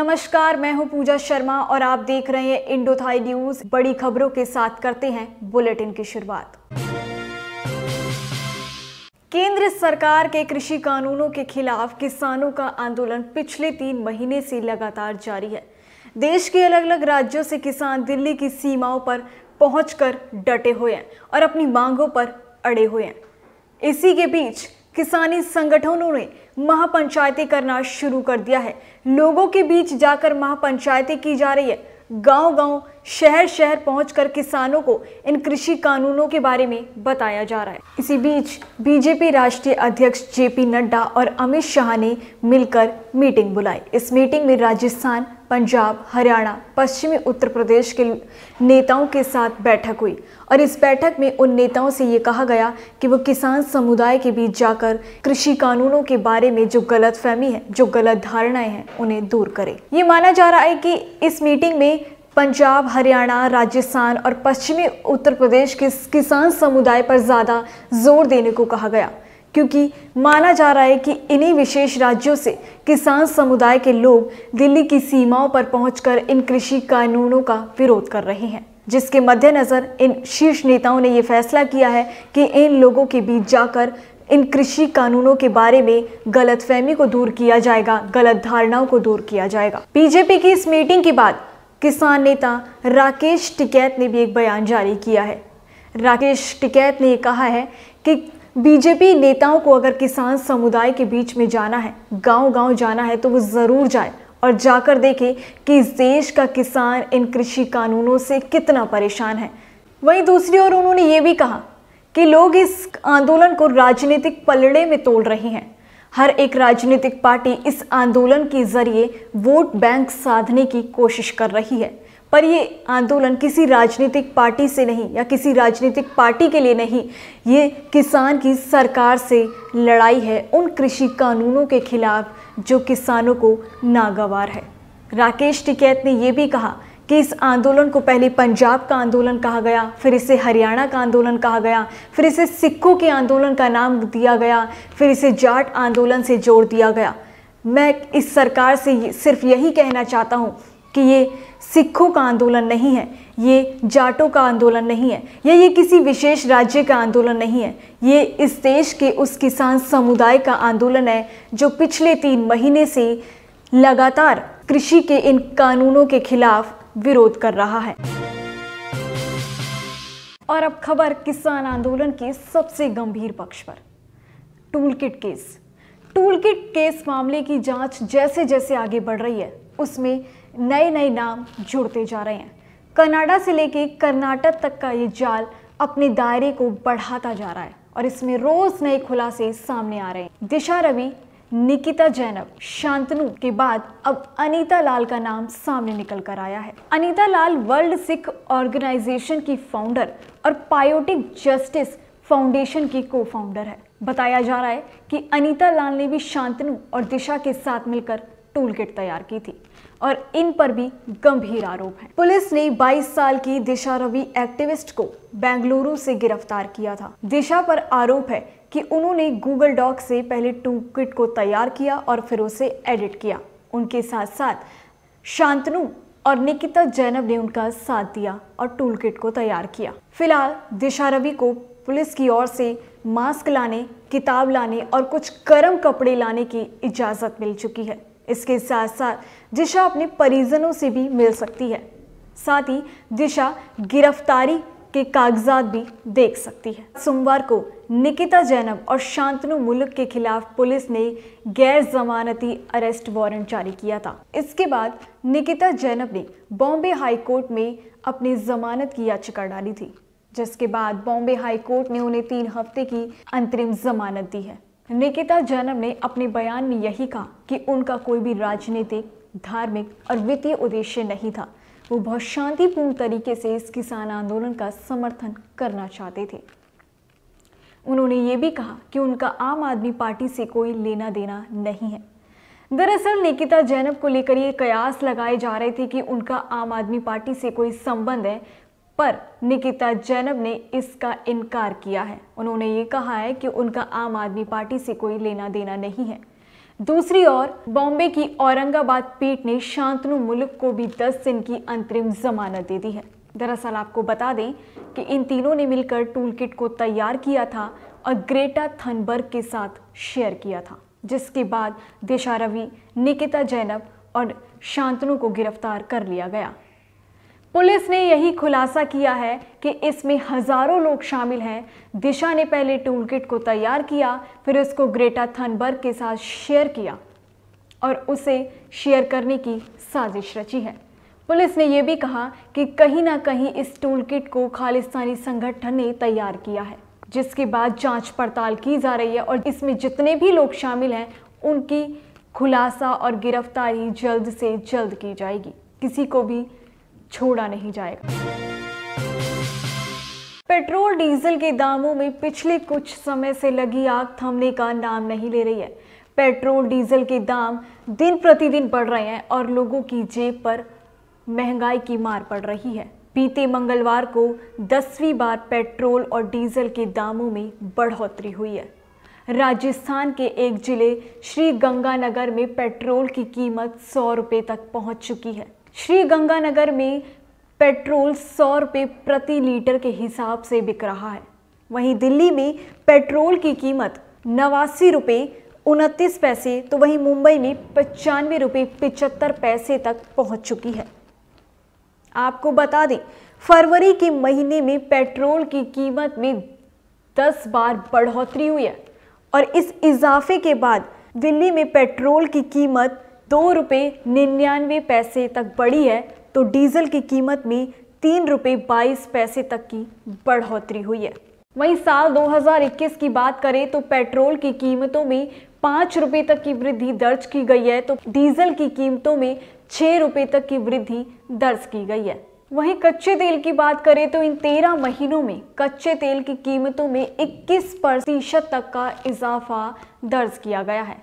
नमस्कार, मैं हूं पूजा शर्मा और आप देख रहे हैं इंडो थाई न्यूज। बड़ी खबरों के साथ करते हैं बुलेटिन की शुरुआत। केंद्र सरकार के कृषि कानूनों के खिलाफ किसानों का आंदोलन पिछले 3 महीने से लगातार जारी है। देश के अलग अलग राज्यों से किसान दिल्ली की सीमाओं पर पहुंचकर डटे हुए हैं और अपनी मांगों पर अड़े हुए हैं। इसी के बीच किसानी संगठनों ने महापंचायतें करना शुरू कर दिया है। लोगों के बीच जाकर महापंचायतें की जा रही है। गांव-गांव, शहर-शहर पहुंचकर किसानों को इन कृषि कानूनों के बारे में बताया जा रहा है। इसी बीच बीजेपी राष्ट्रीय अध्यक्ष जेपी नड्डा और अमित शाह ने मिलकर मीटिंग बुलाई। इस मीटिंग में राजस्थान, पंजाब, हरियाणा, पश्चिमी उत्तर प्रदेश के नेताओं के साथ बैठक हुई और इस बैठक में उन नेताओं से ये कहा गया कि वो किसान समुदाय के बीच जाकर कृषि कानूनों के बारे में जो गलतफहमी है, जो गलत धारणाएं हैं, उन्हें दूर करें। ये माना जा रहा है कि इस मीटिंग में पंजाब, हरियाणा, राजस्थान और पश्चिमी उत्तर प्रदेश के किसान समुदाय पर ज़्यादा जोर देने को कहा गया, क्योंकि माना जा रहा है कि इन्हीं विशेष राज्यों से किसान समुदाय के लोग दिल्ली की सीमाओं पर पहुंचकर इन कृषि कानूनों का विरोध कर रहे हैं, जिसके मद्देनजर इन शीर्ष नेताओं ने यह फैसला किया है कि इन लोगों के बीच जाकर इन कृषि कानूनों के बारे में गलतफहमी को दूर किया जाएगा, गलत धारणाओं को दूर किया जाएगा। बीजेपी की इस मीटिंग के बाद किसान नेता राकेश टिकैत ने भी एक बयान जारी किया है। राकेश टिकैत ने कहा है कि बीजेपी नेताओं को अगर किसान समुदाय के बीच में जाना है, गांव-गांव जाना है, तो वो ज़रूर जाए और जाकर देखें कि इस देश का किसान इन कृषि कानूनों से कितना परेशान है। वहीं दूसरी ओर उन्होंने ये भी कहा कि लोग इस आंदोलन को राजनीतिक पलड़े में तोड़ रहे हैं। हर एक राजनीतिक पार्टी इस आंदोलन के जरिए वोट बैंक साधने की कोशिश कर रही है, पर ये आंदोलन किसी राजनीतिक पार्टी से नहीं या किसी राजनीतिक पार्टी के लिए नहीं, ये किसान की सरकार से लड़ाई है, उन कृषि कानूनों के खिलाफ जो किसानों को नागवार है। राकेश टिकैत ने ये भी कहा कि इस आंदोलन को पहले पंजाब का आंदोलन कहा गया, फिर इसे हरियाणा का आंदोलन कहा गया, फिर इसे सिखों के आंदोलन का नाम दिया गया, फिर इसे जाट आंदोलन से जोड़ दिया गया। मैं इस सरकार से सिर्फ यही कहना चाहता हूँ कि ये सिखों का आंदोलन नहीं है, ये जाटों का आंदोलन नहीं है, ये किसी विशेष राज्य का आंदोलन नहीं है, ये इस देश के उस किसान समुदाय का आंदोलन है जो पिछले 3 महीने से लगातार कृषि के इन कानूनों के खिलाफ विरोध कर रहा है। और अब खबर किसान आंदोलन के सबसे गंभीर पक्ष पर। टूलकिट केस मामले की जांच जैसे जैसे आगे बढ़ रही है, उसमें नए नाम जुड़ते जा रहे हैं। कनाडा से लेके कर्नाटक तक का ये जाल अपने दायरे को बढ़ाता जा रहा है और इसमें रोज नए खुलासे सामने आ रहे हैं। दिशा रवि, निकिता जैनब, शांतनु के बाद अब अनीता लाल का नाम सामने निकल कर आया है। अनीता लाल वर्ल्ड सिख ऑर्गेनाइजेशन की फाउंडर और पायोटिक जस्टिस फाउंडेशन की को फाउंडर है। बताया जा रहा है कि अनीता लाल ने भी शांतनु और दिशा के साथ मिलकर टूलकिट तैयार की थी और इन पर भी गंभीर आरोप है। पुलिस ने 22 साल की दिशा रवि एक्टिविस्ट को बेंगलुरु से गिरफ्तार किया था। दिशा पर आरोप है कि उन्होंने गूगल डॉक से पहले टूलकिट को तैयार किया और फिर उसे एडिट किया। उनके साथ साथ शांतनु और निकिता जैनब ने उनका साथ दिया और टूलकिट को तैयार किया। फिलहाल दिशा रवि को पुलिस की ओर से मास्क लाने, किताब लाने और कुछ गर्म कपड़े लाने की इजाज़त मिल चुकी है। इसके साथ साथ दिशा अपने परिजनों से भी मिल सकती है। साथ ही दिशा गिरफ्तारी के कागजात भी देख सकती है। सोमवार को निकिता जैनब और शांतनु मुल्क के खिलाफ पुलिस ने गैर जमानती अरेस्ट वारंट जारी किया था। इसके बाद निकिता जैनब ने बॉम्बे हाई कोर्ट में अपनी जमानत की याचिका डाली थी, जिसके बाद बॉम्बे हाई कोर्ट ने उन्हें 3 हफ्ते की अंतरिम जमानत दी है। निकिता जैनब ने अपने बयान में यही कहा कि उनका कोई भी राजनीतिक, धार्मिक और वित्तीय उद्देश्य नहीं था। वो बहुत शांतिपूर्ण तरीके से इस किसान आंदोलन का समर्थन करना चाहते थे। उन्होंने ये भी कहा कि उनका आम आदमी पार्टी से कोई लेना देना नहीं है। दरअसल निकिता जैनब को लेकर ये कयास लगाए जा रहे थे कि उनका आम आदमी पार्टी से कोई संबंध है, पर निकिता जैनब ने इसका इनकार किया है। उन्होंने ये कहा है कि उनका आम आदमी पार्टी से कोई लेना देना नहीं है। दूसरी ओर बॉम्बे की औरंगाबाद पीठ ने शांतनु मुल्क को भी 10 दिन की अंतरिम जमानत दे दी है। दरअसल आपको बता दें कि इन तीनों ने मिलकर टूलकिट को तैयार किया था और ग्रेटा थनबर्ग के साथ शेयर किया था, जिसके बाद दिशा रवि, निकिता जैनब और शांतनु को गिरफ्तार कर लिया गया। पुलिस ने यही खुलासा किया है कि इसमें हजारों लोग शामिल हैं। दिशा ने पहले टूलकिट को तैयार किया, फिर उसको ग्रेटा थनबर्ग के साथ शेयर किया और उसे शेयर करने की साजिश रची है। पुलिस ने यह भी कहा कि कहीं ना कहीं इस टूलकिट को खालिस्तानी संगठन ने तैयार किया है, जिसके बाद जांच पड़ताल की जा रही है और इसमें जितने भी लोग शामिल हैं उनकी खुलासा और गिरफ्तारी जल्द से जल्द की जाएगी। किसी को भी छोड़ा नहीं जाएगा। पेट्रोल डीजल के दामों में पिछले कुछ समय से लगी आग थमने का नाम नहीं ले रही है। पेट्रोल डीजल के दाम दिन प्रतिदिन बढ़ रहे हैं और लोगों की जेब पर महंगाई की मार पड़ रही है। बीते मंगलवार को 10वीं बार पेट्रोल और डीजल के दामों में बढ़ोतरी हुई है। राजस्थान के एक जिले श्री गंगानगर में पेट्रोल की कीमत 100 रुपये तक पहुंच चुकी है। श्री गंगानगर में पेट्रोल 100 रुपये प्रति लीटर के हिसाब से बिक रहा है। वहीं दिल्ली में पेट्रोल की कीमत 89 रुपये 29 पैसे, तो वहीं मुंबई में 95 रुपये 75 पैसे तक पहुंच चुकी है। आपको बता दें, फरवरी के महीने में पेट्रोल की कीमत में 10 बार बढ़ोतरी हुई है और इस इजाफे के बाद दिल्ली में पेट्रोल की कीमत 2 रुपये 99 पैसे तक बढ़ी है, तो डीजल की कीमत में 3 रुपये 22 पैसे तक की बढ़ोतरी हुई है। वहीं साल 2021 की बात करें तो पेट्रोल की कीमतों में 5 रुपये तक की वृद्धि दर्ज की गई है, तो डीजल की कीमतों में 6 रुपये तक की वृद्धि दर्ज की गई है। वहीं कच्चे तेल की बात करें तो इन 13 महीनों में कच्चे तेल की कीमतों में 21% तक का इजाफा दर्ज किया गया है।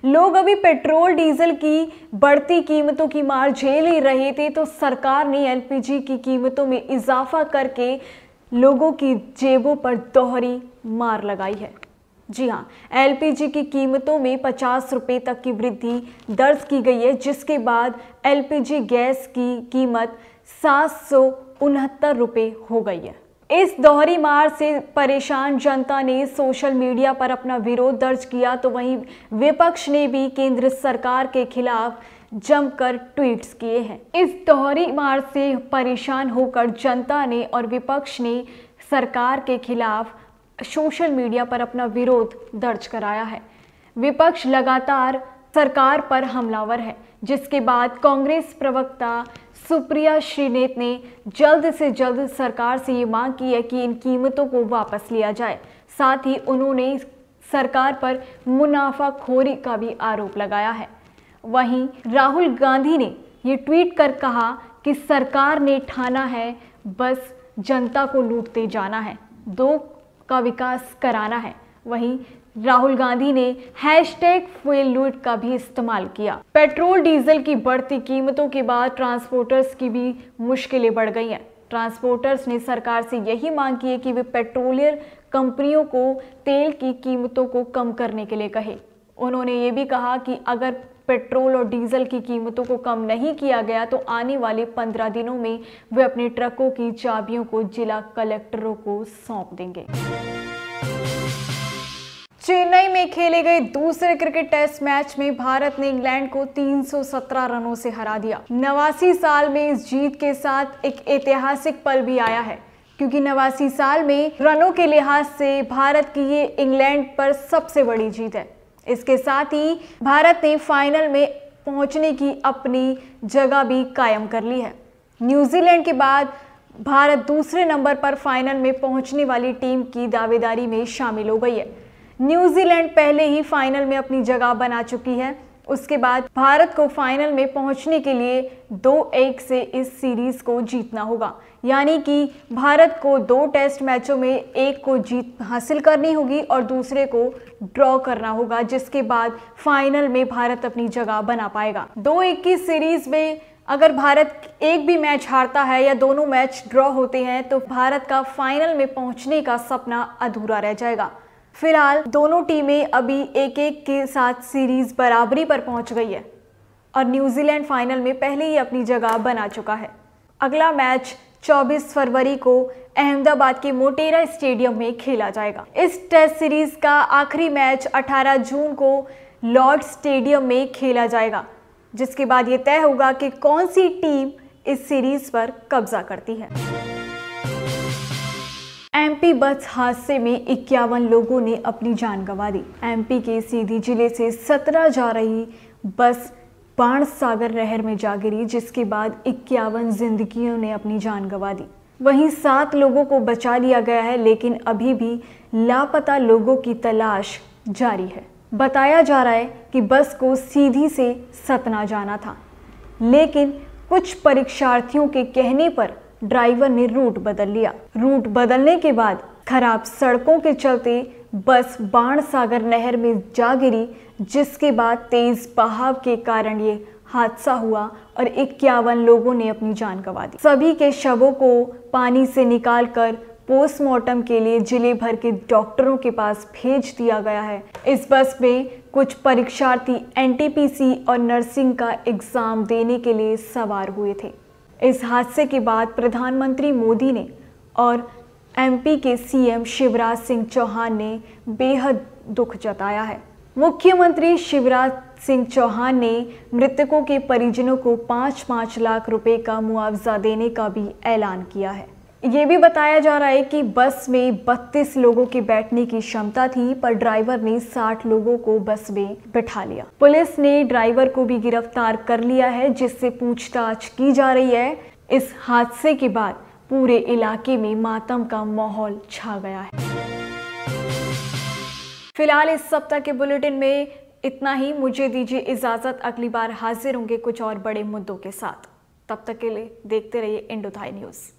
लोग अभी पेट्रोल डीजल की बढ़ती कीमतों की मार झेल ही रहे थे, तो सरकार ने एलपीजी की कीमतों में इजाफा करके लोगों की जेबों पर दोहरी मार लगाई है। जी हाँ, एलपीजी की कीमतों में 50 रुपये तक की वृद्धि दर्ज की गई है, जिसके बाद एलपीजी गैस की कीमत 769 रुपये हो गई है। इस दोहरी मार से परेशान जनता ने सोशल मीडिया पर अपना विरोध दर्ज किया, तो वहीं विपक्ष ने भी केंद्र सरकार के खिलाफ जमकर ट्वीट्स किए हैं। इस दोहरी मार से परेशान होकर जनता ने और विपक्ष ने सरकार के खिलाफ सोशल मीडिया पर अपना विरोध दर्ज कराया है। विपक्ष लगातार सरकार पर हमलावर है, जिसके बाद कांग्रेस प्रवक्ता सुप्रिया श्रीनेत ने जल्द से जल्द सरकार से ये मांग की है कि इन कीमतों को वापस लिया जाए। साथ ही उन्होंने सरकार पर मुनाफाखोरी का भी आरोप लगाया है। वहीं राहुल गांधी ने ये ट्वीट कर कहा कि सरकार ने ठाना है बस जनता को लूटते जाना है, दो का विकास कराना है। वहीं राहुल गांधी ने #fuel लूट का भी इस्तेमाल किया। पेट्रोल डीजल की बढ़ती कीमतों के बाद ट्रांसपोर्टर्स की भी मुश्किलें बढ़ गई हैं। ट्रांसपोर्टर्स ने सरकार से यही मांग की है कि वे पेट्रोलियर कंपनियों को तेल की कीमतों को कम करने के लिए कहे। उन्होंने ये भी कहा कि अगर पेट्रोल और डीजल की कीमतों को कम नहीं किया गया तो आने वाले 15 दिनों में वे अपने ट्रकों की चाबियों को जिला कलेक्टरों को सौंप देंगे। चेन्नई में खेले गए दूसरे क्रिकेट टेस्ट मैच में भारत ने इंग्लैंड को 317 रनों से हरा दिया। 89 साल में इस जीत के साथ एक ऐतिहासिक पल भी आया है, क्योंकि 89 साल में रनों के लिहाज से भारत की ये इंग्लैंड पर सबसे बड़ी जीत है। इसके साथ ही भारत ने फाइनल में पहुंचने की अपनी जगह भी कायम कर ली है। न्यूजीलैंड के बाद भारत दूसरे नंबर पर फाइनल में पहुंचने वाली टीम की दावेदारी में शामिल हो गई है। न्यूजीलैंड पहले ही फाइनल में अपनी जगह बना चुकी है। उसके बाद भारत को फाइनल में पहुंचने के लिए 2-1 से इस सीरीज को जीतना होगा, यानी कि भारत को 2 टेस्ट मैचों में एक को जीत हासिल करनी होगी और दूसरे को ड्रॉ करना होगा, जिसके बाद फाइनल में भारत अपनी जगह बना पाएगा। 2-1 की सीरीज में अगर भारत एक भी मैच हारता है या दोनों मैच ड्रॉ होते हैं तो भारत का फाइनल में पहुंचने का सपना अधूरा रह जाएगा। फिलहाल दोनों टीमें अभी 1-1 के साथ सीरीज बराबरी पर पहुंच गई है और न्यूजीलैंड फाइनल में पहले ही अपनी जगह बना चुका है। अगला मैच 24 फरवरी को अहमदाबाद के मोटेरा स्टेडियम में खेला जाएगा। इस टेस्ट सीरीज का आखिरी मैच 18 जून को लॉर्ड स्टेडियम में खेला जाएगा, जिसके बाद ये तय होगा कि कौन सी टीम इस सीरीज पर कब्जा करती है। एमपी बस हादसे में 51 लोगों ने अपनी जान गंवा दी। एमपी के सीधी जिले से 17 जा रही बस बाणसागर नहर में जा गिरी, जिसके बाद 51 जिंदगियों ने अपनी जान गंवा दी। वहीं 7 लोगों को बचा लिया गया है, लेकिन अभी भी लापता लोगों की तलाश जारी है। बताया जा रहा है कि बस को सीधी से सतना जाना था, लेकिन कुछ परीक्षार्थियों के कहने पर ड्राइवर ने रूट बदल लिया। रूट बदलने के बाद खराब सड़कों के चलते बस बाणसागर नहर में जा गिरी, जिसके बाद तेज बहाव के कारण ये हादसा हुआ और 51 लोगों ने अपनी जान गंवा दी। सभी के शवों को पानी से निकालकर पोस्टमार्टम के लिए जिले भर के डॉक्टरों के पास भेज दिया गया है। इस बस में कुछ परीक्षार्थी एनटीपीसी और नर्सिंग का एग्जाम देने के लिए सवार हुए थे। इस हादसे के बाद प्रधानमंत्री मोदी ने और एमपी के सीएम शिवराज सिंह चौहान ने बेहद दुख जताया है। मुख्यमंत्री शिवराज सिंह चौहान ने मृतकों के परिजनों को 5-5 लाख रुपए का मुआवजा देने का भी ऐलान किया है। ये भी बताया जा रहा है कि बस में 32 लोगों के बैठने की क्षमता थी, पर ड्राइवर ने 60 लोगों को बस में बैठा लिया। पुलिस ने ड्राइवर को भी गिरफ्तार कर लिया है, जिससे पूछताछ की जा रही है। इस हादसे के बाद पूरे इलाके में मातम का माहौल छा गया है। फिलहाल इस सप्ताह के बुलेटिन में इतना ही। मुझे दीजिए इजाजत, अगली बार हाजिर होंगे कुछ और बड़े मुद्दों के साथ। तब तक के लिए देखते रहिए इंडोथाई न्यूज़।